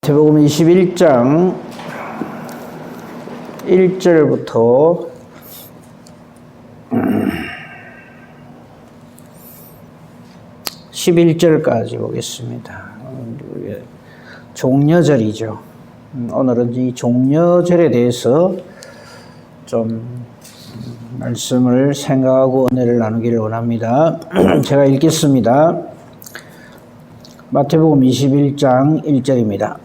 마태복음 21장 1절부터 11절까지 보겠습니다. 종려절이죠. 오늘은 이 종려절에 대해서 좀 말씀을 생각하고 은혜를 나누기를 원합니다. 제가 읽겠습니다. 마태복음 21장 1절입니다.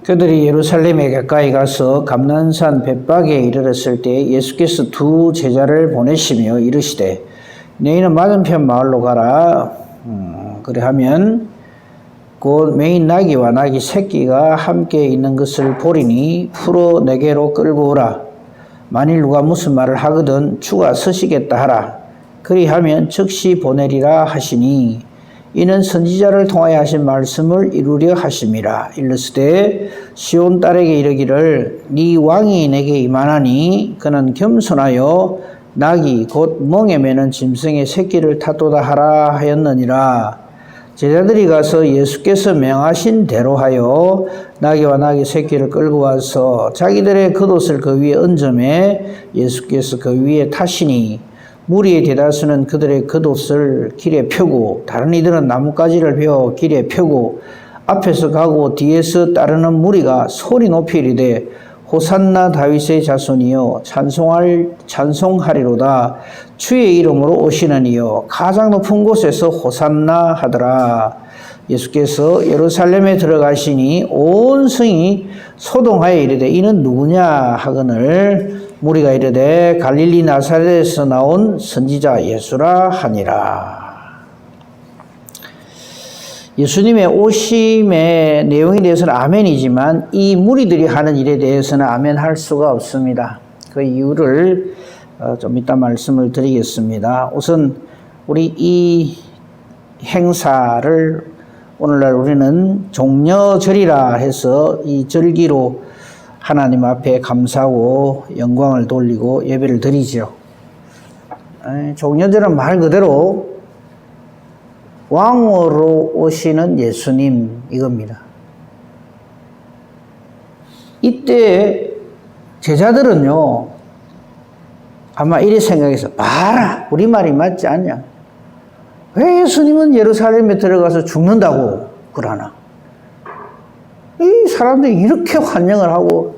그들이 예루살렘에 가까이 가서 감난산 벳박에 이르렀을 때 예수께서 두 제자를 보내시며 이르시되 너희는 맞은편 마을로 가라. 그래하면 곧 매인 나귀와 나귀 새끼가 함께 있는 것을 보리니 풀어 내게로 끌고 오라. 만일 누가 무슨 말을 하거든 주가 서시겠다 하라. 그리하면 즉시 보내리라 하시니 이는 선지자를 통하여 하신 말씀을 이루려 하심이라. 일렀으되 시온 딸에게 이르기를 네 왕이 내게 임하나니 그는 겸손하여 나귀 곧 멍에 매는 짐승의 새끼를 타도다 하라 하였느니라. 제자들이 가서 예수께서 명하신 대로 하여 나귀와 나귀 새끼를 끌고 와서 자기들의 겉옷을 그 위에 얹음에 예수께서 그 위에 타시니 무리의 대다수는 그들의 겉옷을 길에 펴고 다른 이들은 나뭇가지를 베어 길에 펴고 앞에서 가고 뒤에서 따르는 무리가 소리 높이 이르되 호산나 다윗의 자손이여 찬송하리로다. 주의 이름으로 오시는 이여 가장 높은 곳에서 호산나 하더라. 예수께서 예루살렘에 들어가시니 온 성이 소동하여 이르되 이는 누구냐 하거늘 무리가 이르되 갈릴리 나사렛에서 나온 선지자 예수라 하니라. 예수님의 오심의 내용에 대해서는 아멘이지만 이 무리들이 하는 일에 대해서는 아멘할 수가 없습니다. 그 이유를 좀 이따 말씀을 드리겠습니다. 우선 우리 이 행사를 오늘날 우리는 종려절이라 해서 이 절기로 하나님 앞에 감사하고 영광을 돌리고 예배를 드리죠. 종려절은 말 그대로 왕으로 오시는 예수님 이겁니다. 이때 제자들은요 아마 이래 생각해서 봐라 우리 말이 맞지 않냐? 왜 예수님은 예루살렘에 들어가서 죽는다고 그러나? 이 사람들이 이렇게 환영을 하고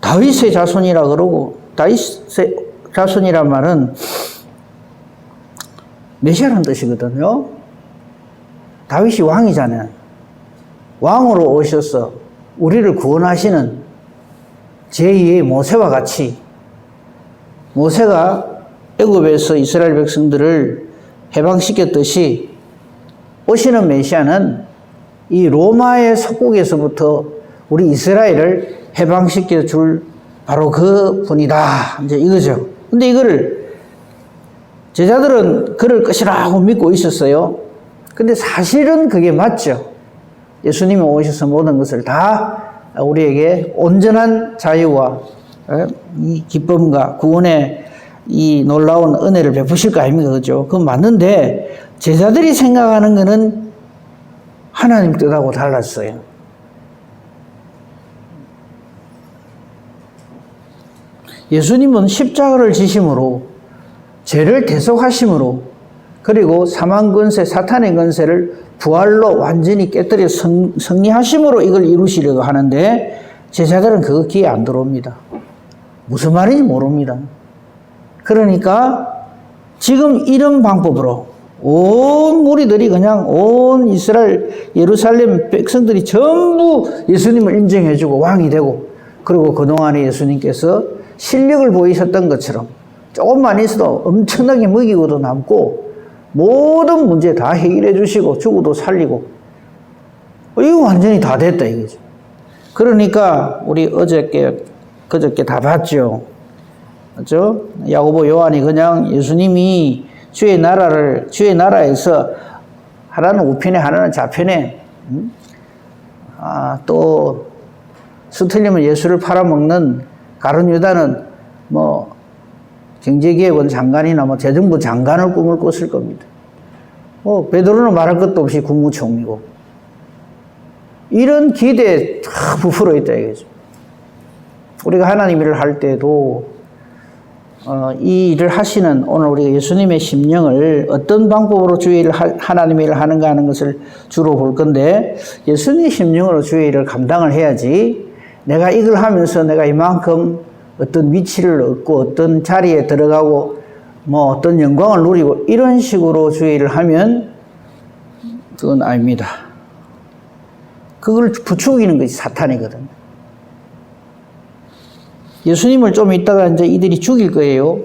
다윗의 자손이라 그러고 다윗의 자손이란 말은 메시아라는 뜻이거든요. 다윗이 왕이잖아요. 왕으로 오셔서 우리를 구원하시는 제2의 모세와 같이 모세가 애굽에서 이스라엘 백성들을 해방시켰듯이 오시는 메시아는 이 로마의 속국에서부터 우리 이스라엘을 해방시켜 줄 바로 그 분이다. 이제 이거죠. 근데 이거를 제자들은 그럴 것이라고 믿고 있었어요. 근데 사실은 그게 맞죠. 예수님이 오셔서 모든 것을 다 우리에게 온전한 자유와 이 기쁨과 구원의 이 놀라운 은혜를 베푸실 거 아닙니까? 그죠? 그건 맞는데 제자들이 생각하는 거는 하나님 뜻하고 달랐어요. 예수님은 십자가를 지심으로 죄를 대속하심으로 그리고 사망 권세, 사탄의 권세를 부활로 완전히 깨뜨려 승리하심으로 이걸 이루시려고 하는데 제자들은 그거 귀에 안 들어옵니다. 무슨 말인지 모릅니다. 그러니까 지금 이런 방법으로 온 무리들이 그냥 온 이스라엘 예루살렘 백성들이 전부 예수님을 인정해주고 왕이 되고 그리고 그동안에 예수님께서 실력을 보이셨던 것처럼 조금만 있어도 엄청나게 먹이고도 남고 모든 문제 다 해결해 주시고 죽어도 살리고 이거 완전히 다 됐다 이거죠. 그러니까 우리 그저께 다 봤죠. 그렇죠? 야고보 요한이 그냥 예수님이 주의 나라에서 하나는 우편에 하나는 좌편에 또 스틀리면 예수를 팔아먹는 가룟 유다는 경제개혁원 장관이나 재정부 장관을 꿈을 꿨을 겁니다. 베드로는 말할 것도 없이 국무총리고. 이런 기대에 다 부풀어 있다 이거죠. 우리가 하나님 일을 할 때도 이 일을 하시는 오늘 우리가 예수님의 심령을 어떤 방법으로 주의 일을 하나님의 일을 하는가 하는 것을 주로 볼 건데, 예수님의 심령으로 주의 일을 감당을 해야지 내가 이걸 하면서 내가 이만큼 어떤 위치를 얻고 어떤 자리에 들어가고 뭐 어떤 영광을 누리고 이런 식으로 주의 일을 하면 그건 아닙니다. 그걸 부추기는 것이 사탄이거든요. 예수님을 좀 있다가 이제 이들이 죽일 거예요.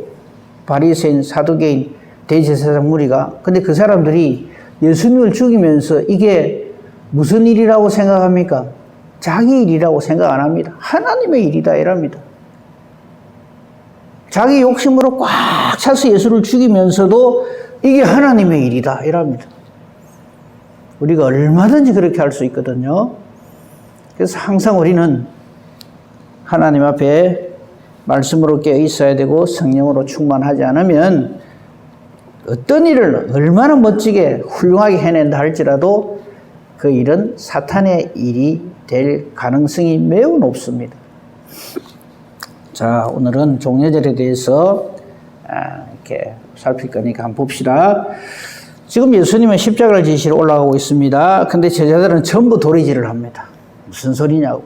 바리새인, 사두개인, 대제사장 무리가. 근데 그 사람들이 예수님을 죽이면서 이게 무슨 일이라고 생각합니까? 자기 일이라고 생각 안 합니다. 하나님의 일이다 이랍니다. 자기 욕심으로 꽉 차서 예수를 죽이면서도 이게 하나님의 일이다 이랍니다. 우리가 얼마든지 그렇게 할 수 있거든요. 그래서 항상 우리는 하나님 앞에 말씀으로 깨어 있어야 되고 성령으로 충만하지 않으면 어떤 일을 얼마나 멋지게 훌륭하게 해낸다 할지라도 그 일은 사탄의 일이 될 가능성이 매우 높습니다. 자, 오늘은 종려절에 대해서 이렇게 살필 거니까 한번 봅시다. 지금 예수님은 십자가를 지시러 올라가고 있습니다. 근데 제자들은 전부 도리질을 합니다. 무슨 소리냐고.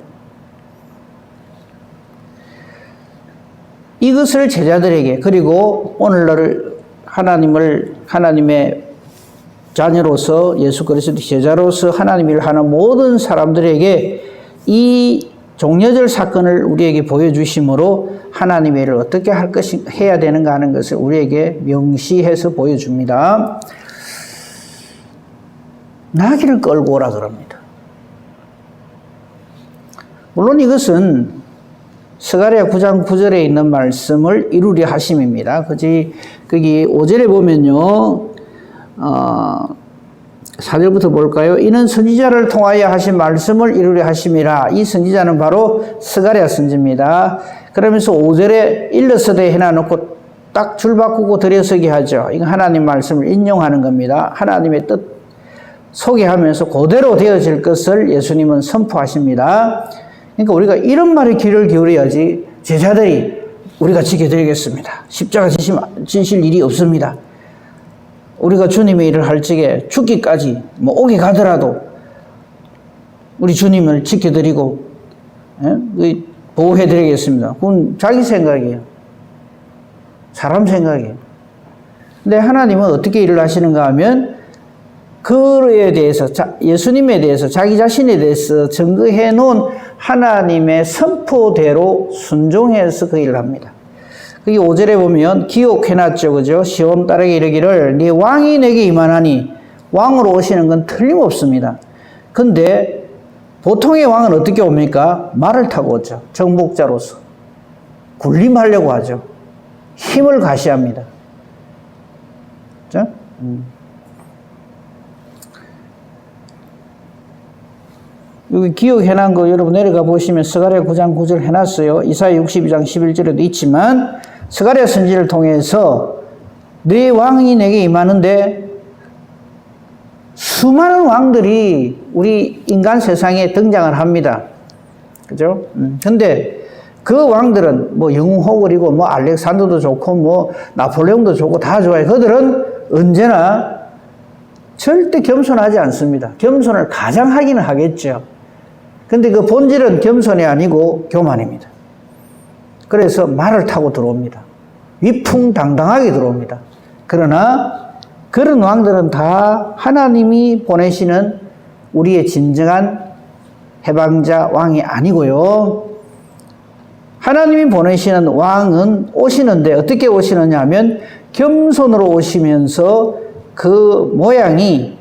이것을 제자들에게, 그리고 오늘날 하나님의 자녀로서 예수 그리스도 제자로서 하나님 일을 하는 모든 사람들에게 이 종려절 사건을 우리에게 보여주심으로 하나님의 일을 어떻게 해야 되는가 하는 것을 우리에게 명시해서 보여줍니다. 나귀를 끌고 오라 그럽니다. 물론 이것은 스가랴 9장 9절에 있는 말씀을 이루려 하심입니다. 거기 5절에 보면요, 4절부터 볼까요? 이는 선지자를 통하여 하신 말씀을 이루려 하심이라. 이 선지자는 바로 스가랴 선지입니다. 그러면서 5절에 일러서되 해놔놓고 딱 줄 바꾸고 들여서기 하죠. 이건 하나님 말씀을 인용하는 겁니다. 하나님의 뜻 소개하면서 그대로 되어질 것을 예수님은 선포하십니다. 그러니까 우리가 이런 말에 귀를 기울여야지 제자들이 우리가 지켜드리겠습니다. 십자가 지실 일이 없습니다. 우리가 주님의 일을 할 적에 죽기까지 오게 가더라도 우리 주님을 지켜드리고 보호해드리겠습니다. 그건 자기 생각이에요. 사람 생각이에요. 근데 하나님은 어떻게 일을 하시는가 하면 그에 대해서, 예수님에 대해서, 자기 자신에 대해서 증거해 놓은 하나님의 선포대로 순종해서 그 일을 합니다. 그게 5절에 보면 기록해놨죠. 그죠? 시온 딸에게 이르기를 네 왕이 내게 임하나니, 왕으로 오시는 건 틀림없습니다. 근데 보통의 왕은 어떻게 옵니까? 말을 타고 오죠. 정복자로서. 군림하려고 하죠. 힘을 가시합니다. 그죠? 여기 기억해놓은 거 여러분 내려가 보시면 스가랴 9장 9절 해놨어요. 이사야 62장 11절에도 있지만 스가랴 선지를 통해서 네 왕이 내게 임하는데 수많은 왕들이 우리 인간 세상에 등장을 합니다. 그죠? 근데 그 왕들은 영웅호글이고 알렉산더도 좋고 나폴레옹도 좋고 다 좋아요. 그들은 언제나 절대 겸손하지 않습니다. 겸손을 가장 하기는 하겠죠. 근데 그 본질은 겸손이 아니고 교만입니다. 그래서 말을 타고 들어옵니다. 위풍당당하게 들어옵니다. 그러나 그런 왕들은 다 하나님이 보내시는 우리의 진정한 해방자 왕이 아니고요. 하나님이 보내시는 왕은 오시는데 어떻게 오시느냐 하면 겸손으로 오시면서 그 모양이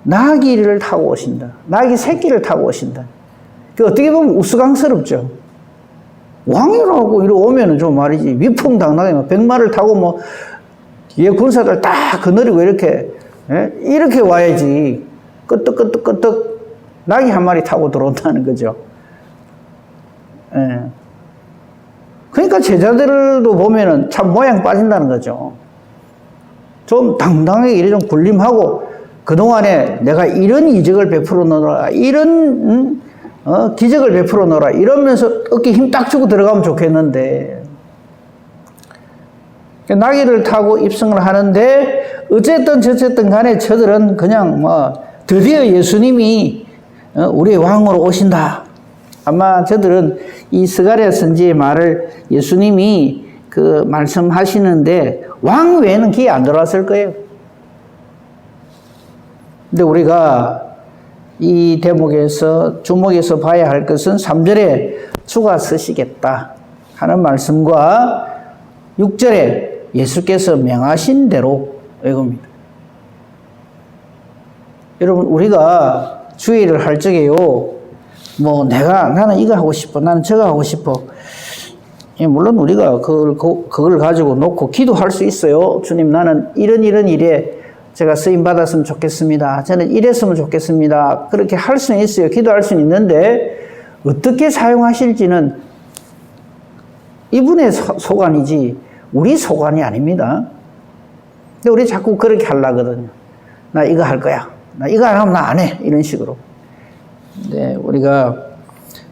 나귀를 타고 오신다. 나귀 새끼를 타고 오신다. 그 어떻게 보면 우스꽝스럽죠. 왕이라고 이러 오면은 좀 말이지 위풍당당하게 백마를 타고 군사들 딱 거느리고 이렇게 와야지. 끄떡끄떡끄떡 나귀 한 마리 타고 들어온다는 거죠. 예. 그러니까 제자들도 보면은 참 모양 빠진다는 거죠. 좀 당당하게 이래 좀 군림하고 그동안에 내가 이런 이적을 베풀어 놓으라, 이런 기적을 베풀어 놓으라 이러면서 어깨 힘 딱 주고 들어가면 좋겠는데 나귀를 타고 입성을 하는데 어쨌든 저쨌든 간에 저들은 그냥 뭐 드디어 예수님이 우리의 왕으로 오신다. 아마 저들은 이 스가랴 선지의 말을 예수님이 그 말씀하시는데 왕 외에는 귀에 안 들어왔을 거예요. 근데 우리가 이 대목에서 주목해서 봐야 할 것은 3절에 주가 서시겠다 하는 말씀과 6절에 예수께서 명하신 대로 이겁니다. 여러분 우리가 주의를 할 적에요. 뭐 나는 이거 하고 싶어, 나는 저거 하고 싶어. 물론 우리가 그걸 가지고 놓고 기도할 수 있어요. 주님 나는 이런 일에 제가 쓰임 받았으면 좋겠습니다. 저는 이랬으면 좋겠습니다. 그렇게 할 수는 있어요. 기도할 수는 있는데 어떻게 사용하실지는 이분의 소관이지 우리 소관이 아닙니다. 근데 우리 자꾸 그렇게 하려거든요. 나 이거 할 거야. 나 이거 안 하면 나 안 해. 이런 식으로. 네, 우리가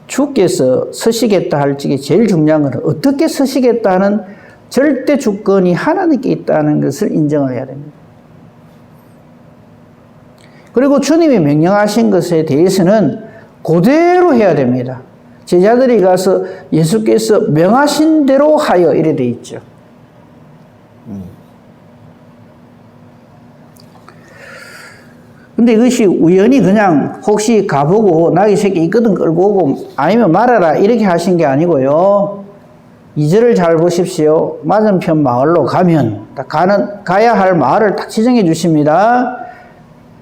주께서 서시겠다 할 적에 제일 중요한 것은 어떻게 서시겠다는 절대 주권이 하나님께 있다는 것을 인정을 해야 됩니다. 그리고 주님이 명령하신 것에 대해서는 그대로 해야 됩니다. 제자들이 가서 예수께서 명하신 대로 하여 이래 돼 있죠. 근데 이것이 우연히 그냥 혹시 가보고 나귀 새끼 있거든 끌고 오고 아니면 말아라 이렇게 하신 게 아니고요. 2절을 잘 보십시오. 맞은편 마을로 가면 가야 할 마을을 딱 지정해 주십니다.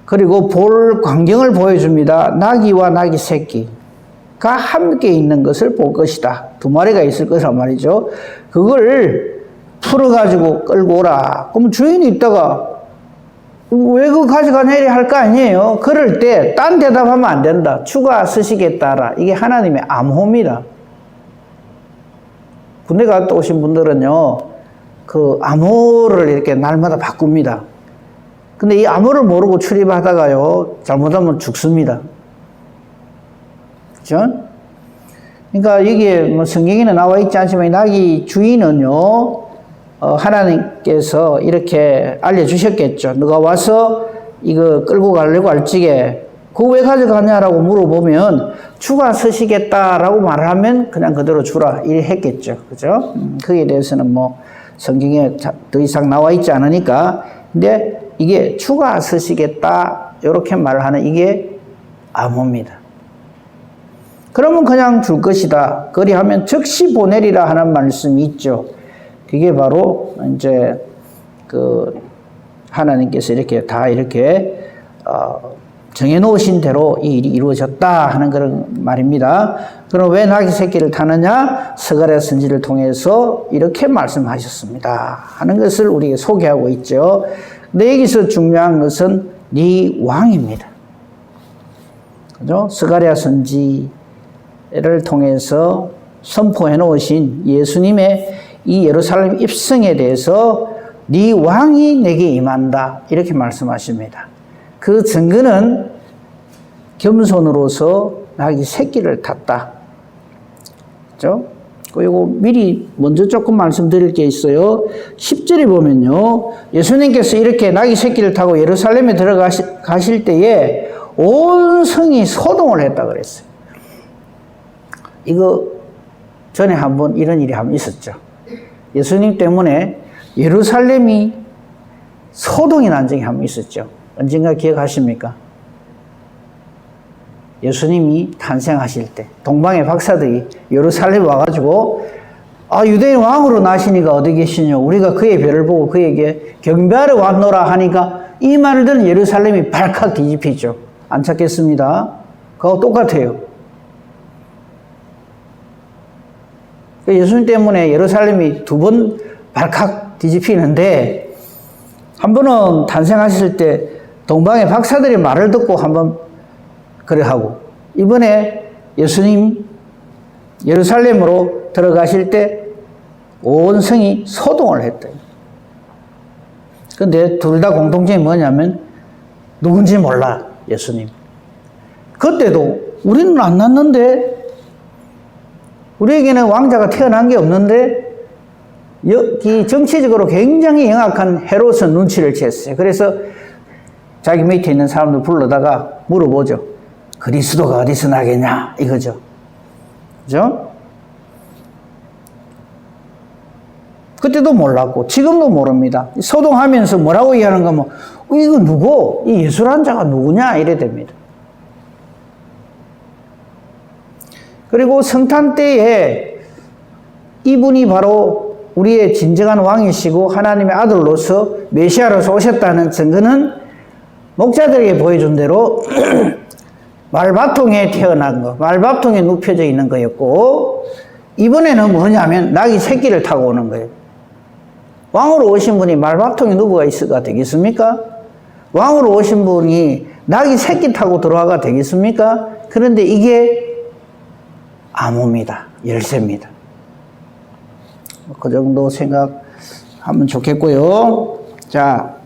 그리고 볼 광경을 보여줍니다. 나귀와 나귀 새끼가 함께 있는 것을 볼 것이다. 2마리가 있을 거란 말이죠. 그걸 풀어가지고 끌고 오라. 그럼 주인이 있다가 왜 그거 가져가냐 이래 할 거 아니에요. 그럴 때 딴 대답하면 안 된다. 주가 서시겠다라. 이게 하나님의 암호입니다. 군대 갔다 오신 분들은요, 그 암호를 이렇게 날마다 바꿉니다. 근데 이 암호를 모르고 출입하다가요, 잘못하면 죽습니다. 그죠? 그러니까 이게 뭐 성경에는 나와 있지 않지만 나귀 주인은요, 하나님께서 이렇게 알려주셨겠죠. 너가 와서 이거 끌고 가려고 할 적에 그거 왜 가져가냐라고 물어보면 주가 서시겠다라고 말하면 그냥 그대로 주라 이래 했겠죠. 그죠? 거기에 대해서는 뭐 성경에 더 이상 나와 있지 않으니까. 근데 이게 주가 서시겠다 이렇게 말하는 이게 암호입니다. 그러면 그냥 줄 것이다. 그리하면 즉시 보내리라 하는 말씀이 있죠. 그게 바로 이제 그 하나님께서 이렇게 다 이렇게 정해놓으신 대로 이 일이 이루어졌다 하는 그런 말입니다. 그럼 왜 나귀 새끼를 타느냐? 스가랴 선지를 통해서 이렇게 말씀하셨습니다 하는 것을 우리에게 소개하고 있죠. 근데 여기서 중요한 것은 네 왕입니다. 그죠? 스가랴 선지를 통해서 선포해 놓으신 예수님의 이 예루살렘 입성에 대해서 네 왕이 내게 임한다 이렇게 말씀하십니다. 그 증거는 겸손으로서 나귀 새끼를 탔다. 그렇죠? 그리고 미리 먼저 조금 말씀드릴 게 있어요. 10절에 보면요, 예수님께서 이렇게 나귀 새끼를 타고 예루살렘에 들어가실 때에 온 성이 소동을 했다 그랬어요. 이거 전에 한번 이런 일이 한번 있었죠. 예수님 때문에 예루살렘이 소동이 난 적이 한번 있었죠. 언젠가 기억하십니까? 예수님이 탄생하실 때 동방의 박사들이 예루살렘에 와가지고 유대인 왕으로 나시니까 어디 계시냐, 우리가 그의 별을 보고 그에게 경배하러 왔노라 하니까 이 말을 듣는 예루살렘이 발칵 뒤집히죠. 안 찾겠습니다. 그거 똑같아요. 예수님 때문에 예루살렘이 2번 발칵 뒤집히는데, 한 번은 탄생하실 때 동방의 박사들의 말을 듣고 한번 그래 하고, 이번에 예수님 예루살렘으로 들어가실 때 온 성이 소동을 했대요. 근데 둘 다 공통점이 뭐냐면 누군지 몰라, 예수님. 그때도 우리는 안 낳는데, 우리에게는 왕자가 태어난 게 없는데, 여기 정치적으로 굉장히 영악한 헤롯은 눈치를 챘어요. 그래서 자기 밑에 있는 사람들 불러다가 물어보죠. 그리스도가 어디서 나겠냐? 이거죠. 그죠? 그때도 몰랐고, 지금도 모릅니다. 소동하면서 뭐라고 얘기하는가 하면, 이거 누구? 이 예수라는 자가 누구냐? 이래 됩니다. 그리고 성탄 때에 이분이 바로 우리의 진정한 왕이시고 하나님의 아들로서 메시아로서 오셨다는 증거는 목자들에게 보여준 대로 말바통에 태어난 거, 말바통에 눕혀져 있는 거였고, 이번에는 뭐냐면 낙이 새끼를 타고 오는 거예요. 왕으로 오신 분이 말바통에 누워가 있어가 되겠습니까? 왕으로 오신 분이 낙이 새끼 타고 들어와가 되겠습니까? 그런데 이게 암호입니다. 열쇠입니다. 그 정도 생각하면 좋겠고요. 자,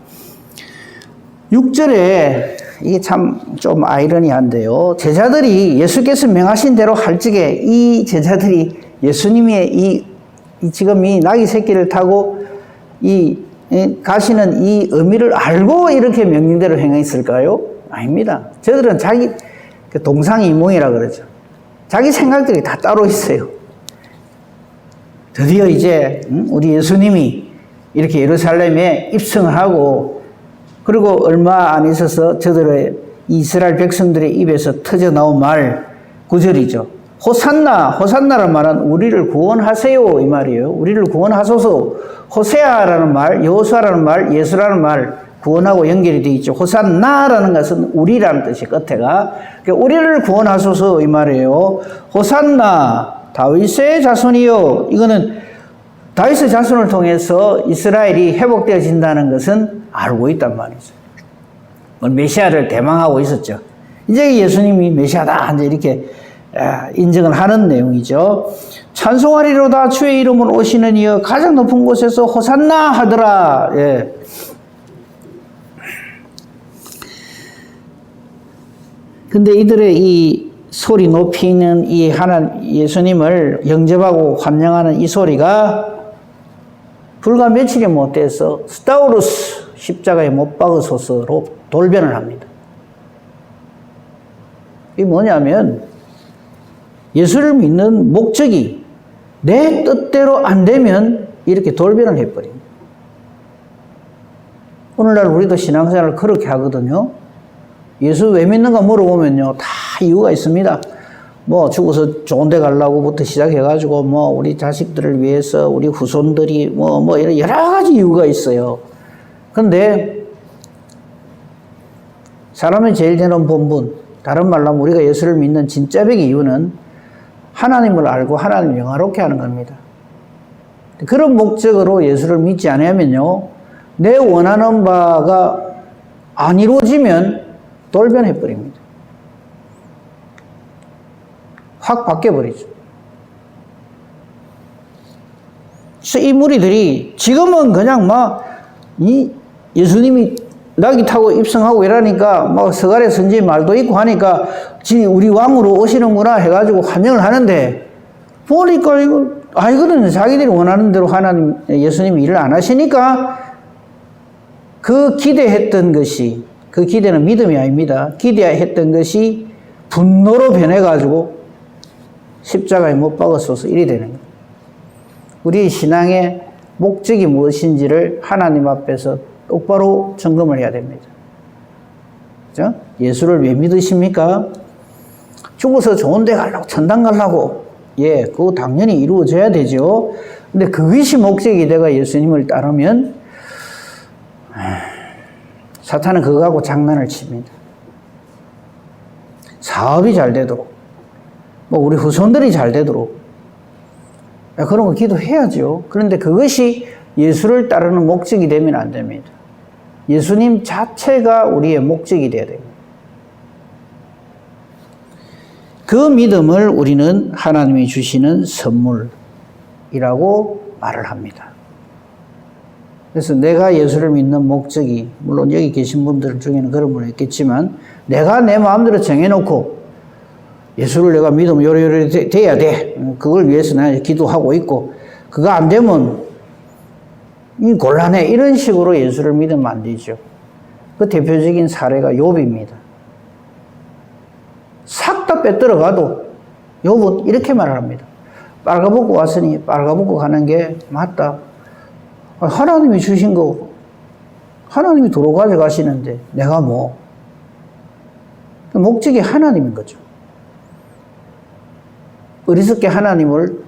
6절에 이게 참 좀 아이러니한데요. 제자들이 예수께서 명하신 대로 할 적에 이 제자들이 예수님의 지금 이 낙이 새끼를 타고 가시는 이 의미를 알고 이렇게 명령대로 행했을까요? 아닙니다. 저들은 자기 동상이몽이라 그러죠. 자기 생각들이 다 따로 있어요. 드디어 이제 우리 예수님이 이렇게 예루살렘에 입성을 하고, 그리고 얼마 안 있어서 저들의 이스라엘 백성들의 입에서 터져 나온 말 9절이죠. 호산나, 호산나라는 말은 우리를 구원하세요 이 말이에요. 우리를 구원하소서. 호세아라는 말, 여호수아라는 말, 예수라는 말 구원하고 연결이 되어 있죠. 호산나라는 것은 우리라는 뜻이 끝에가. 그러니까 우리를 구원하소서 이 말이에요. 호산나 다윗의 자손이요. 이거는 다윗의 자손을 통해서 이스라엘이 회복되어진다는 것은 알고 있단 말이죠. 메시아를 대망하고 있었죠. 이제 예수님이 메시아다 이제 이렇게 인정을 하는 내용이죠. 찬송하리로다 주의 이름으로 오시는 이여 가장 높은 곳에서 호산나 하더라. 예. 근데 이들의 이 소리 높이는 이 예수님을 영접하고 환영하는 이 소리가 불과 며칠이 못 돼서 스타우루스 십자가에 못 박으소서로 돌변을 합니다. 이게 뭐냐면 예수를 믿는 목적이 내 뜻대로 안 되면 이렇게 돌변을 해버립니다. 오늘날 우리도 신앙생활을 그렇게 하거든요. 예수 왜 믿는가 물어보면요, 다 이유가 있습니다. 뭐 죽어서 좋은 데 가려고부터 시작해가지고 뭐 우리 자식들을 위해서 우리 후손들이 뭐 이런 여러 가지 이유가 있어요. 근데 사람의 제일 되는 본분, 다른 말로 하면 우리가 예수를 믿는 진짜백의 이유는 하나님을 알고 하나님을 영화롭게 하는 겁니다. 그런 목적으로 예수를 믿지 않으면요, 내 원하는 바가 안 이루어지면 돌변해버립니다. 확 바뀌어버리죠. 그래서 이 무리들이 지금은 그냥 이 예수님이 낙이 타고 입성하고 이러니까 서갈의 선지의 말도 있고 하니까 우리 왕으로 오시는구나 해가지고 환영을 하는데, 보니까 이거는 자기들이 원하는 대로 하나님, 예수님이 일을 안 하시니까 그 기대했던 것이, 그 기대는 믿음이 아닙니다. 기대했던 것이 분노로 변해가지고 십자가에 못 박았어서 일이 되는 거예요. 우리 신앙의 목적이 무엇인지를 하나님 앞에서 똑바로 점검을 해야 됩니다. 그죠? 예수를 왜 믿으십니까? 죽어서 좋은 데 가려고, 천당 가려고. 예, 그거 당연히 이루어져야 되죠. 근데 그것이 목적이 내가 예수님을 따르면 사탄은 그거 갖고 장난을 칩니다. 사업이 잘 되도록, 우리 후손들이 잘 되도록, 그런 거 기도해야죠. 그런데 그것이 예수를 따르는 목적이 되면 안 됩니다. 예수님 자체가 우리의 목적이 되어야 됩니다. 그 믿음을 우리는 하나님이 주시는 선물이라고 말을 합니다. 그래서 내가 예수를 믿는 목적이, 물론 여기 계신 분들 중에는 그런 분이 있겠지만, 내가 내 마음대로 정해놓고 예수를 내가 믿으면 요래요래 돼야 돼. 그걸 위해서 내가 기도하고 있고, 그거 안 되면 곤란해. 이런 식으로 예수를 믿으면 안 되죠. 그 대표적인 사례가 욥입니다. 싹 다 빼들어가도 욥은 이렇게 말을 합니다. 빨가벗고 왔으니 빨가벗고 가는 게 맞다. 하나님이 주신 거 하나님이 도로 가져가시는데 내가 뭐. 목적이 하나님인 거죠. 어리석게 하나님을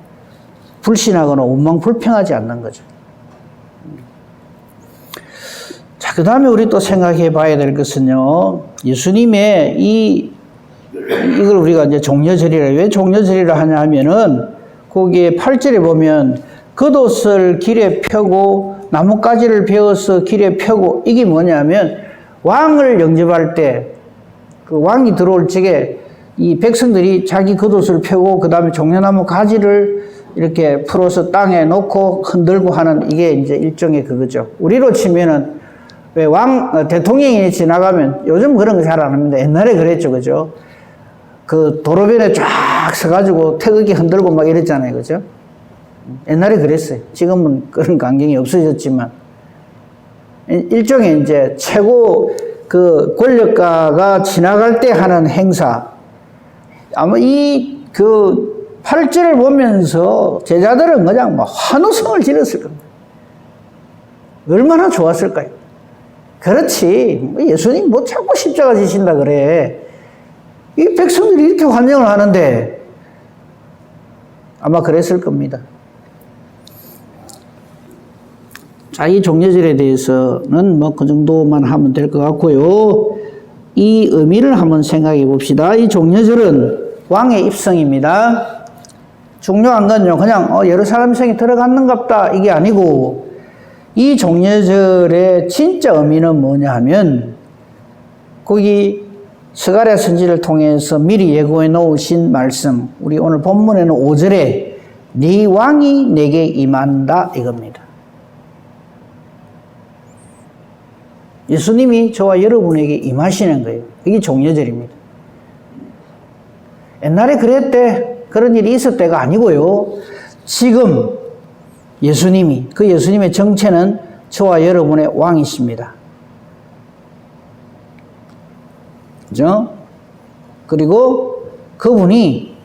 불신하거나 원망불평하지 않는 거죠. 자, 그 다음에 우리 또 생각해 봐야 될 것은요, 예수님의 이걸 우리가 이제 종려절이라, 왜 종려절이라 하냐 하면은, 거기에 8절에 보면, 겉옷을 길에 펴고, 나뭇가지를 베어서 길에 펴고, 이게 뭐냐면, 왕을 영접할 때, 그 왕이 들어올 적에, 이 백성들이 자기 겉옷을 펴고, 그 다음에 종려나무 가지를 이렇게 풀어서 땅에 놓고 흔들고 하는, 이게 이제 일종의 그거죠. 우리로 치면은, 왜 대통령이 지나가면, 요즘 그런 거 잘 안 합니다. 옛날에 그랬죠. 그죠? 그 도로변에 쫙 서가지고 태극기 흔들고 막 이랬잖아요. 그죠? 옛날에 그랬어요. 지금은 그런 광경이 없어졌지만. 일종의 이제 최고 그 권력가가 지나갈 때 하는 행사. 아마 그 8절을 보면서 제자들은 그냥 막 환호성을 질렀을 겁니다. 얼마나 좋았을까요? 그렇지. 예수님 뭐 자꾸 십자가 지신다 그래. 이 백성들이 이렇게 환영을 하는데 아마 그랬을 겁니다. 자, 이 종려절에 대해서는 뭐 그 정도만 하면 될 것 같고요. 이 의미를 한번 생각해 봅시다. 이 종려절은 왕의 입성입니다. 중요한 건요, 그냥 예루살렘 성에 들어갔는갑다 이게 아니고, 이 종려절의 진짜 의미는 뭐냐 하면, 거기 스가랴 선지를 통해서 미리 예고해 놓으신 말씀, 우리 오늘 본문에는 5절에 네 왕이 내게 임한다 이겁니다. 예수님이 저와 여러분에게 임하시는 거예요. 이게 종려절입니다. 옛날에 그랬대, 그런 일이 있을 때가 아니고요. 지금 예수님이, 그 예수님의 정체는 저와 여러분의 왕이십니다. 그죠? 그리고 그분이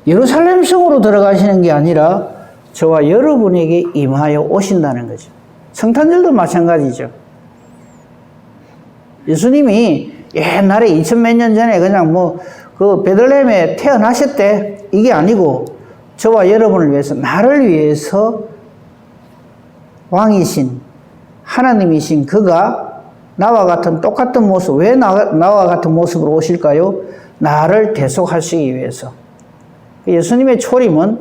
예루살렘 성으로 들어가시는 게 아니라 저와 여러분에게 임하여 오신다는 거죠. 성탄절도 마찬가지죠. 예수님이 옛날에 2000몇 년 전에 그냥 그 베들레헴에 태어나셨대. 이게 아니고 저와 여러분을 위해서, 나를 위해서 왕이신 하나님이신 그가 나와 같은 똑같은 모습, 왜 나와 같은 모습으로 오실까요? 나를 대속하시기 위해서. 예수님의 초림은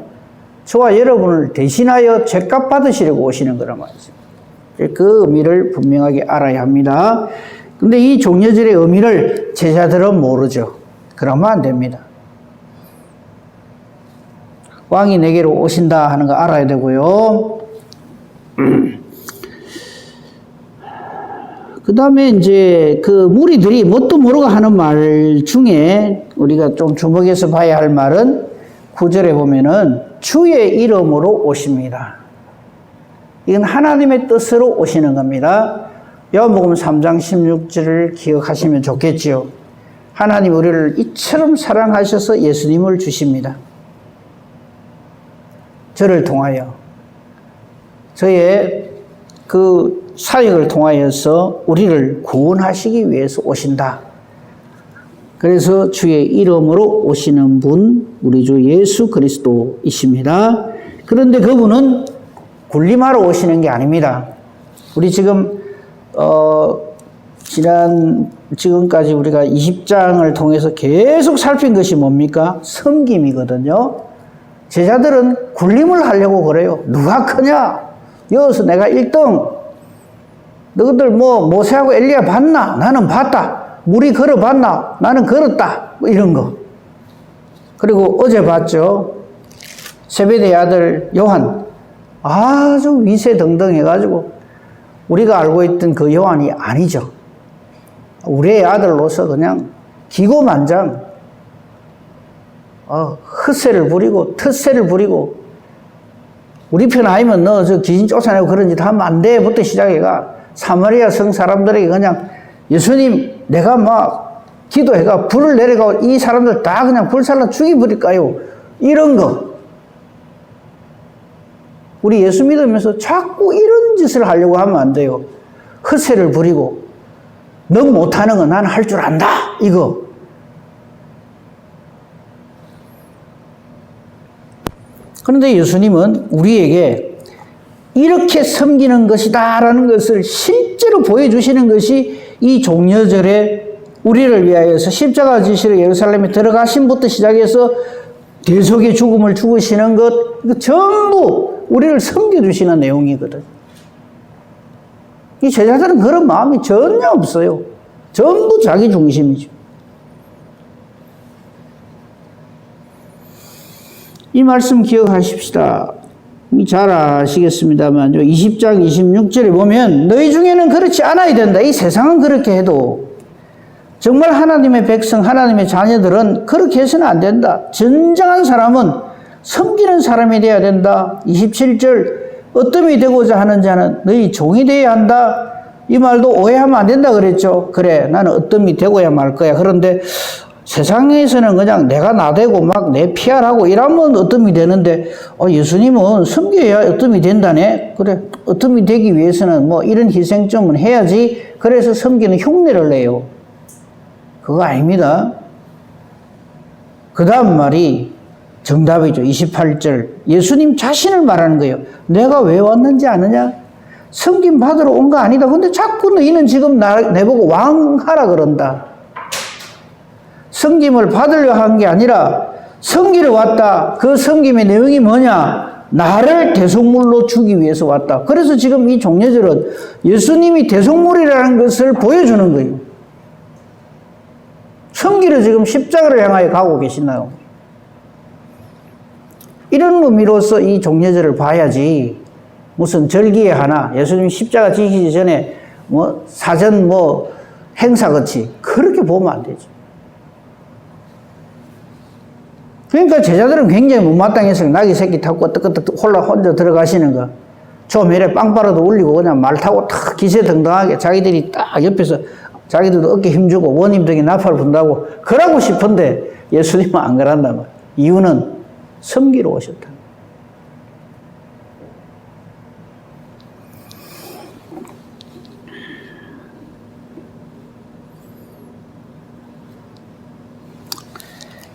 저와 여러분을 대신하여 죄값 받으시려고 오시는 거란 말이죠. 그 의미를 분명하게 알아야 합니다. 근데 이 종려절의 의미를 제자들은 모르죠. 그러면 안 됩니다. 왕이 내게로 오신다 하는 거 알아야 되고요. 그 다음에 이제 그 무리들이 뭣도 모르고 하는 말 중에 우리가 좀 주목해서 봐야 할 말은 9절에 보면은 주의 이름으로 오십니다. 이건 하나님의 뜻으로 오시는 겁니다. 요한복음 3장 16절을 기억하시면 좋겠지요. 하나님 우리를 이처럼 사랑하셔서 예수님을 주십니다. 저를 통하여, 저의 그 사역을 통하여서 우리를 구원하시기 위해서 오신다. 그래서 주의 이름으로 오시는 분, 우리 주 예수 그리스도이십니다. 그런데 그분은 군림하러 오시는 게 아닙니다. 우리 지금 지금까지 우리가 20장을 통해서 계속 살핀 것이 뭡니까? 섬김이거든요. 제자들은 군림을 하려고 그래요. 누가 크냐? 여기서 내가 1등. 너희들 모세하고 엘리야 봤나? 나는 봤다. 물이 걸어봤나? 나는 걸었다. 이런 거. 그리고 어제 봤죠. 세베대의 아들 요한. 아주 위세등등 해가지고 우리가 알고 있던 그 요한이 아니죠. 우리의 아들로서 그냥 기고만장 헛새를 부리고 텃새를 부리고 우리 편 아니면 너 저 귀신 쫓아내고 그런 짓 하면 안 돼 부터 시작해가 사마리아 성 사람들에게 그냥 예수님 내가 막 기도해가 불을 내려가 이 사람들 다 그냥 불살라 죽여버릴까요? 이런 거. 우리 예수 믿으면서 자꾸 이런 짓을 하려고 하면 안 돼요. 헛새를 부리고 너 못하는 거 나는 할 줄 안다 이거. 그런데 예수님은 우리에게 이렇게 섬기는 것이다 라는 것을 실제로 보여주시는 것이 이 종려절에 우리를 위하여서 십자가 지시러 예루살렘에 들어가신부터 시작해서 대속의 죽음을 죽으시는 것 이거 전부 우리를 섬겨주시는 내용이거든. 이 제자들은 그런 마음이 전혀 없어요. 전부 자기 중심이죠. 이 말씀 기억하십시다. 잘 아시겠습니다만 20장 26절에 보면 너희 중에는 그렇지 않아야 된다. 이 세상은 그렇게 해도 정말 하나님의 백성, 하나님의 자녀들은 그렇게 해서는 안 된다. 진정한 사람은 섬기는 사람이 되어야 된다. 27절 어뜸이 되고자 하는 자는 너희 종이 되어야 한다. 이 말도 오해하면 안 된다 그랬죠. 그래 나는 어뜸이 되고야 말 거야. 그런데 세상에서는 그냥 내가 나대고 막 내 피하라고 이러면 어뜸이 되는데 예수님은 섬겨야 어뜸이 된다네. 그래 어뜸이 되기 위해서는 뭐 이런 희생점은 해야지. 그래서 섬기는 흉내를 내요. 그거 아닙니다. 그 다음 말이 정답이죠. 28절 예수님 자신을 말하는 거예요. 내가 왜 왔는지 아느냐? 섬김 받으러 온 거 아니다. 근데 자꾸 너희는 지금 내보고 왕하라 그런다. 섬김을 받으려 한 게 아니라 섬기러 왔다. 그 섬김의 내용이 뭐냐? 나를 대속물로 주기 위해서 왔다. 그래서 지금 이 종려절은 예수님이 대속물이라는 것을 보여주는 거예요. 섬기러 지금 십자가를 향하여 가고 계시나요? 이런 의미로서 이 종려절을 봐야지 무슨 절기에 하나 예수님 십자가 지시기 전에 뭐 사전 뭐 행사같이 그렇게 보면 안 되죠. 그러니까 제자들은 굉장히 못마땅해서 나귀 새끼 타고 끄떡끄떡 혼자 들어가시는 거. 조매래 빵빠라도 울리고 그냥 말 타고 탁 기세등등하게 자기들이 딱 옆에서 자기들도 어깨 힘주고 원님들에게 나팔 분다고 그러고 싶은데 예수님은 안 그런단 말이에요. 이유는 섬기러 오셨다.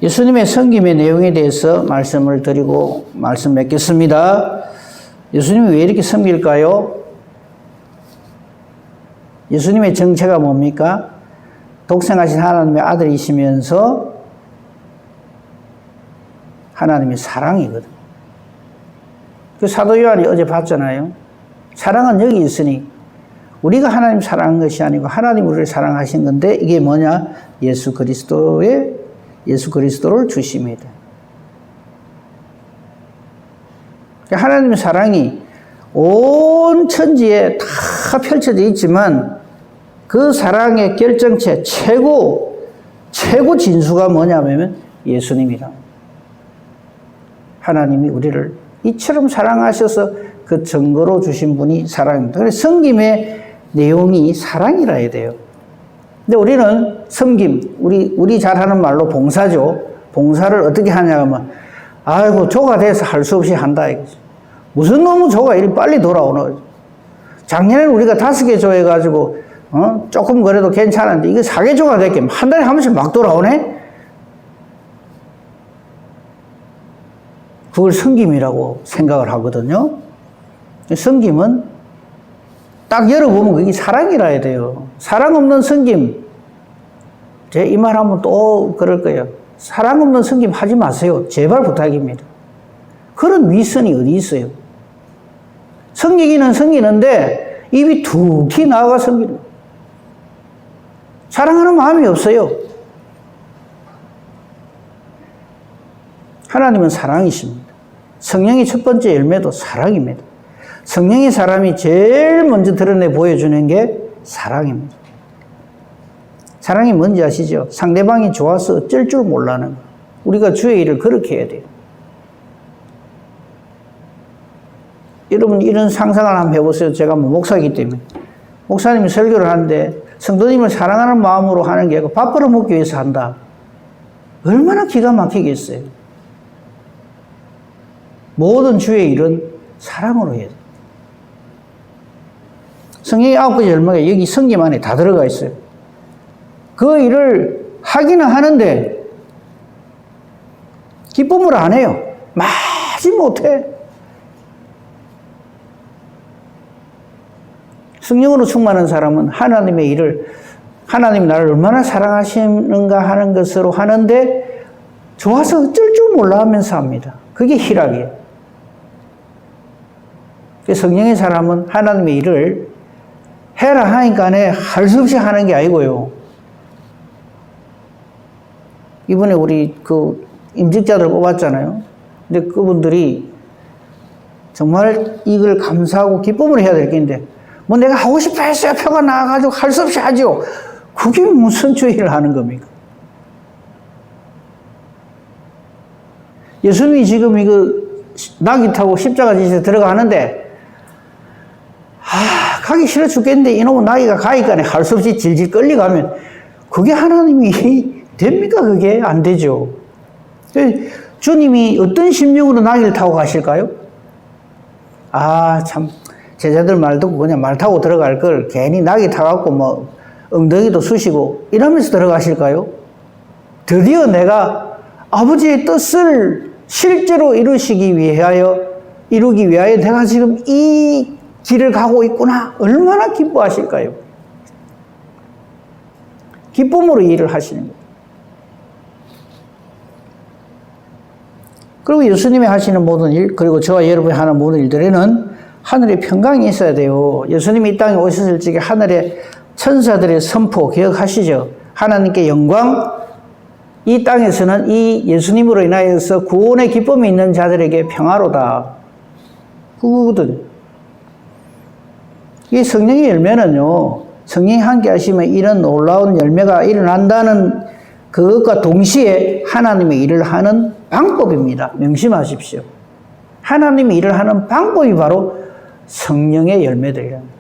예수님의 섬김의 내용에 대해서 말씀을 드리고 말씀 맺겠습니다. 예수님이 왜 이렇게 섬길까요? 예수님의 정체가 뭡니까? 독생하신 하나님의 아들이시면서 하나님의 사랑이거든. 그 사도 요한이 어제 봤잖아요. 사랑은 여기 있으니 우리가 하나님 사랑한 것이 아니고 하나님 우리를 사랑하신 건데 이게 뭐냐? 예수 그리스도를 주심이다. 하나님의 사랑이 온 천지에 다 펼쳐져 있지만 그 사랑의 결정체 최고 진수가 뭐냐면 예수님이다. 하나님이 우리를 이처럼 사랑하셔서 그 증거로 주신 분이 사랑입니다. 그래서 섬김의 내용이 사랑이라 해야 돼요. 근데 우리는 섬김, 우리 잘하는 말로 봉사죠. 봉사를 어떻게 하냐 하면 아이고 조가 돼서 할 수 없이 한다 이거죠. 무슨 놈의 조가 이리 빨리 돌아오는 거죠. 작년에는 우리가 5개 조 해가지고 조금 그래도 괜찮은데 이거 4개 조가 됐게 한 달에 한 번씩 막 돌아오네. 그걸 섬김이라고 생각을 하거든요. 섬김은 딱 열어보면 그게 사랑이라 해야 돼요. 사랑 없는 섬김. 제 이 말 하면 또 그럴 거예요. 사랑 없는 섬김 하지 마세요. 제발 부탁입니다. 그런 위선이 어디 있어요? 섬기기는 섬기는데 입이 툭히 나아가 섬기는 거예요. 사랑하는 마음이 없어요. 하나님은 사랑이십니다. 성령의 첫 번째 열매도 사랑입니다. 성령의 사람이 제일 먼저 드러내 보여주는 게 사랑입니다. 사랑이 뭔지 아시죠? 상대방이 좋아서 어쩔 줄 몰라는 거. 우리가 주의 일을 그렇게 해야 돼요. 여러분 이런 상상을 한번 해보세요. 제가 뭐 목사이기 때문에. 목사님이 설교를 하는데 성도님을 사랑하는 마음으로 하는 게 아니고 밥 벌어먹기 위해서 한다. 얼마나 기가 막히겠어요. 모든 주의 일은 사랑으로 해야 돼요. 성경의 9가지 열매가 여기 성경 안에 다 들어가 있어요. 그 일을 하기는 하는데 기쁨으로 안 해요. 마지 못해. 성령으로 충만한 사람은 하나님의 일을 하나님이 나를 얼마나 사랑하시는가 하는 것으로 하는데 좋아서 어쩔 줄 몰라 하면서 합니다. 그게 희락이에요. 성령의 사람은 하나님의 일을 해라 하니까 할 수 없이 하는 게 아니고요. 이번에 우리 임직자들 뽑았잖아요. 근데 그분들이 정말 이걸 감사하고 기쁨을 해야 될 게인데 뭐 내가 하고 싶어 했어요. 표가 나와가지고 할 수 없이 하죠. 그게 무슨 주의를 하는 겁니까? 예수님이 지금 이거 나귀 타고 십자가 지시에 들어가는데 가기 싫어 죽겠는데 이놈은 나귀가 가니까 할 수 없이 질질 끌려가면 그게 하나님이 됩니까? 그게 안 되죠. 주님이 어떤 심령으로 나귀를 타고 가실까요? 참 제자들 말 듣고 그냥 말 타고 들어갈 걸 괜히 나귀 타갖고 뭐 엉덩이도 쑤시고 이러면서 들어가실까요? 드디어 내가 아버지의 뜻을 실제로 이루기 위하여 내가 지금 이 길을 가고 있구나. 얼마나 기뻐하실까요? 기쁨으로 일을 하시는 거예요. 그리고 예수님이 하시는 모든 일, 그리고 저와 여러분이 하는 모든 일들에는 하늘의 평강이 있어야 돼요. 예수님이 이 땅에 오셨을 적에 하늘의 천사들의 선포 기억하시죠? 하나님께 영광, 이 땅에서는 이 예수님으로 인하여서 구원의 기쁨이 있는 자들에게 평화로다. 그거거든요. 이 성령의 열매는요, 성령이 함께 하시면 이런 놀라운 열매가 일어난다는 그것과 동시에 하나님의 일을 하는 방법입니다. 명심하십시오. 하나님의 일을 하는 방법이 바로 성령의 열매들이랍니다.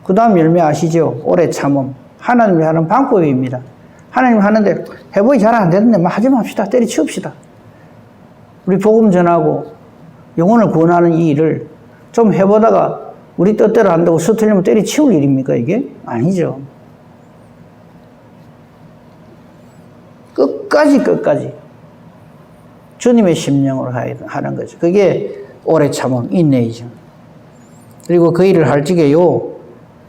그 다음 열매 아시죠? 오래 참음. 하나님이 하는 방법입니다. 하나님 하는데 해보기 잘 안 되는데 하지 맙시다. 때려치웁시다. 우리 복음 전하고 영혼을 구원하는 이 일을 좀 해보다가 우리 뜻대로 안 되고 서툴리면 때려치울 일입니까 이게? 아니죠. 끝까지 주님의 심령으로 하는 거죠. 그게 오래 참음, 인내이죠. 그리고 그 일을 할 적에요,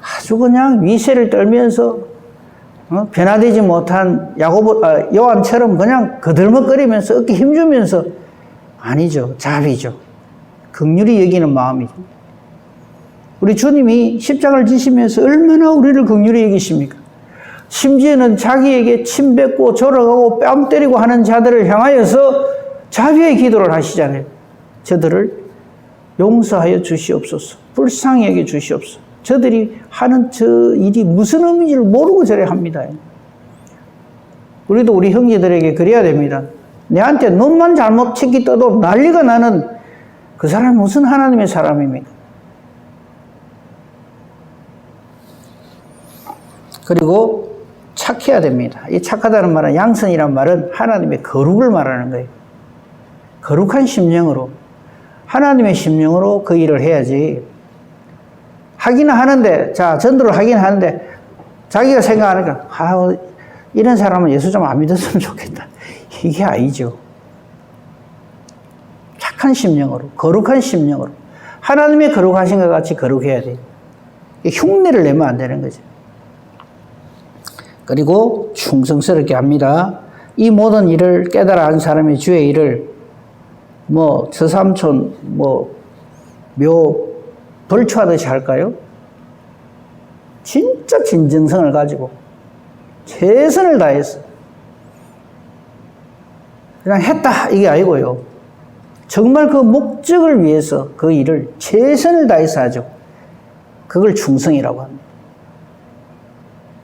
아주 그냥 위세를 떨면서 변화되지 못한 요한처럼 그냥 거들먹거리면서 어깨 힘주면서 아니죠. 자비죠. 긍휼히 여기는 마음이죠. 우리 주님이 십자가를 지시면서 얼마나 우리를 긍휼히 여기십니까? 심지어는 자기에게 침 뱉고 졸어가고 뺨 때리고 하는 자들을 향하여서 자비의 기도를 하시잖아요. 저들을 용서하여 주시옵소서. 불쌍히 여겨 주시옵소서. 저들이 하는 저 일이 무슨 의미인지를 모르고 저래 합니다. 우리도 우리 형제들에게 그래야 됩니다. 내한테 눈만 잘못 치기 떠도 난리가 나는 그 사람이 무슨 하나님의 사람입니까? 그리고 착해야 됩니다. 이 착하다는 말은, 양선이란 말은 하나님의 거룩을 말하는 거예요. 거룩한 심령으로, 하나님의 심령으로 그 일을 해야지. 하기는 하는데, 전도를 하긴 하는데 자기가 생각하니까 이런 사람은 예수 좀 안 믿었으면 좋겠다. 이게 아니죠. 착한 심령으로, 거룩한 심령으로, 하나님의 거룩하신 것 같이 거룩해야 돼요. 흉내를 내면 안 되는 거죠. 그리고 충성스럽게 합니다. 이 모든 일을 깨달아 한 사람의 주의 일을 저삼촌 묘 벌초하듯이 할까요? 진짜 진정성을 가지고 최선을 다해서 그냥 했다 이게 아니고요. 정말 그 목적을 위해서 그 일을 최선을 다해서 하죠. 그걸 충성이라고 합니다.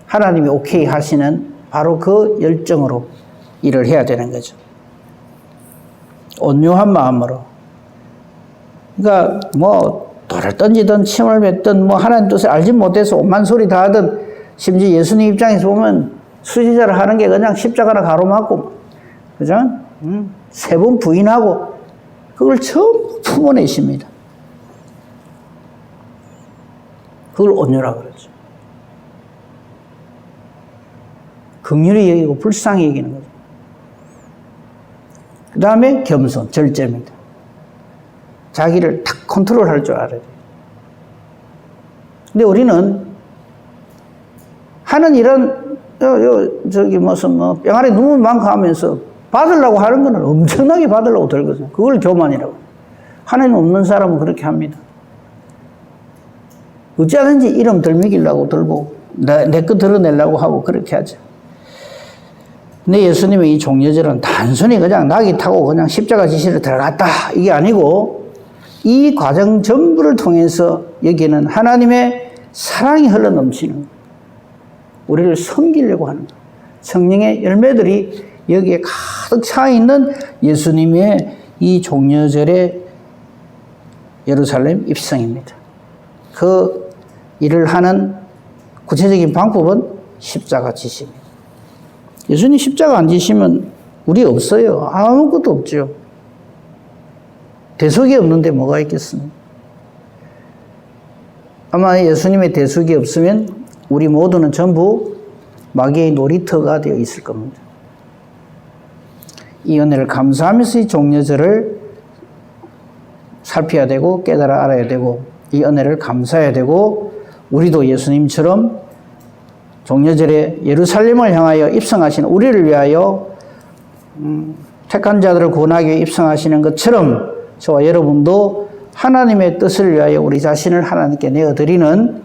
하나님이 오케이 하시는 바로 그 열정으로 일을 해야 되는 거죠. 온유한 마음으로. 그러니까 뭐 돌을 던지든 침을 뱉든 뭐 하나님 뜻을 알지 못해서 오만 소리 다 하든, 심지어 예수님 입장에서 보면 수지자를 하는 게 그냥 십자가나 가로막고, 그죠? 3번 부인하고 그걸 전부 품어내십니다. 그걸 온유라 그러죠. 긍휼히 여기고 불쌍히 여기는 거죠. 그 다음에 겸손, 절제입니다. 자기를 탁 컨트롤할 줄 알아야 돼요. 근데 우리는 하는 일은 저기 무슨 뭐 병아리 눈물 많고 하면서 받으려고 하는 거는 엄청나게 받으려고 들거든요. 그걸 교만이라고. 하나님 없는 사람은 그렇게 합니다. 어찌하든지 이름 덜 먹이려고 들고 내 거 드러내려고 하고 그렇게 하죠. 근데 예수님의 이 종려절은 단순히 그냥 낙이 타고 그냥 십자가 지시를 들어갔다 이게 아니고, 이 과정 전부를 통해서 여기는 하나님의 사랑이 흘러넘치는 거예요. 우리를 섬기려고 하는 거예요. 성령의 열매들이 여기에 가득 차 있는 예수님의 이 종려절의 예루살렘 입성입니다. 그 일을 하는 구체적인 방법은 십자가 지시입니다. 예수님 십자가 안 지시면 우리 없어요. 아무것도 없죠. 대속이 없는데 뭐가 있겠습니까? 아마 예수님의 대속이 없으면 우리 모두는 전부 마귀의 놀이터가 되어 있을 겁니다. 이 은혜를 감사하면서 이 종려절을 살펴야 되고 깨달아 알아야 되고, 이 은혜를 감사해야 되고, 우리도 예수님처럼 종려절에 예루살렘을 향하여 입성하시는 우리를 위하여 택한 자들을 구원하기 위해 입성하시는 것처럼 저와 여러분도 하나님의 뜻을 위하여 우리 자신을 하나님께 내어드리는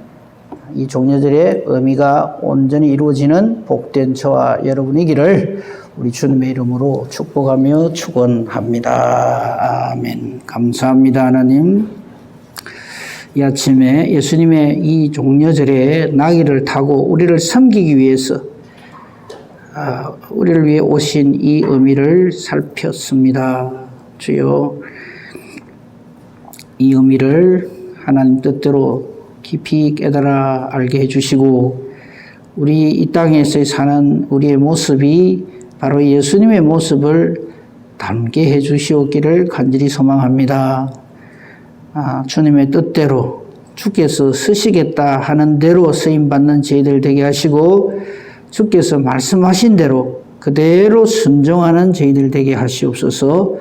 이 종려절의 의미가 온전히 이루어지는 복된 저와 여러분이기를 우리 주님의 이름으로 축복하며 축원합니다. 아멘. 감사합니다, 하나님. 이 아침에 예수님의 이 종려절에 나귀를 타고 우리를 섬기기 위해서 우리를 위해 오신 이 의미를 살폈습니다. 주여, 이 의미를 하나님 뜻대로 깊이 깨달아 알게 해주시고, 우리 이 땅에서 사는 우리의 모습이 바로 예수님의 모습을 닮게 해주시옵기를 간절히 소망합니다. 주님의 뜻대로 주께서 쓰시겠다 하는 대로 쓰임받는 저희들 되게 하시고, 주께서 말씀하신 대로 그대로 순종하는 저희들 되게 하시옵소서.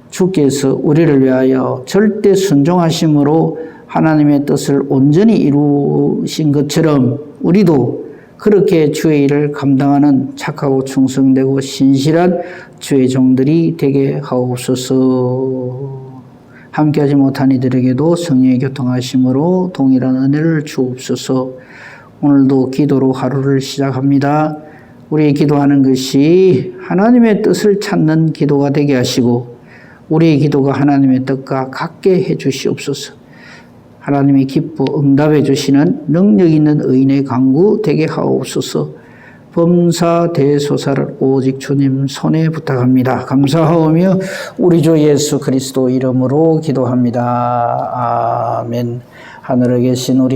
주께서 우리를 위하여 절대 순종하심으로 하나님의 뜻을 온전히 이루신 것처럼 우리도 그렇게 주의 일을 감당하는 착하고 충성되고 신실한 주의 종들이 되게 하옵소서. 함께하지 못한 이들에게도 성령의 교통하심으로 동일한 은혜를 주옵소서. 오늘도 기도로 하루를 시작합니다. 우리 기도하는 것이 하나님의 뜻을 찾는 기도가 되게 하시고, 우리의 기도가 하나님의 뜻과 같게 해 주시옵소서. 하나님이 기뻐 응답해 주시는 능력 있는 의인의 강구 되게 하옵소서. 범사 대소사를 오직 주님 손에 부탁합니다. 감사하오며 우리 주 예수 그리스도 이름으로 기도합니다. 아멘. 하늘에 계신 우리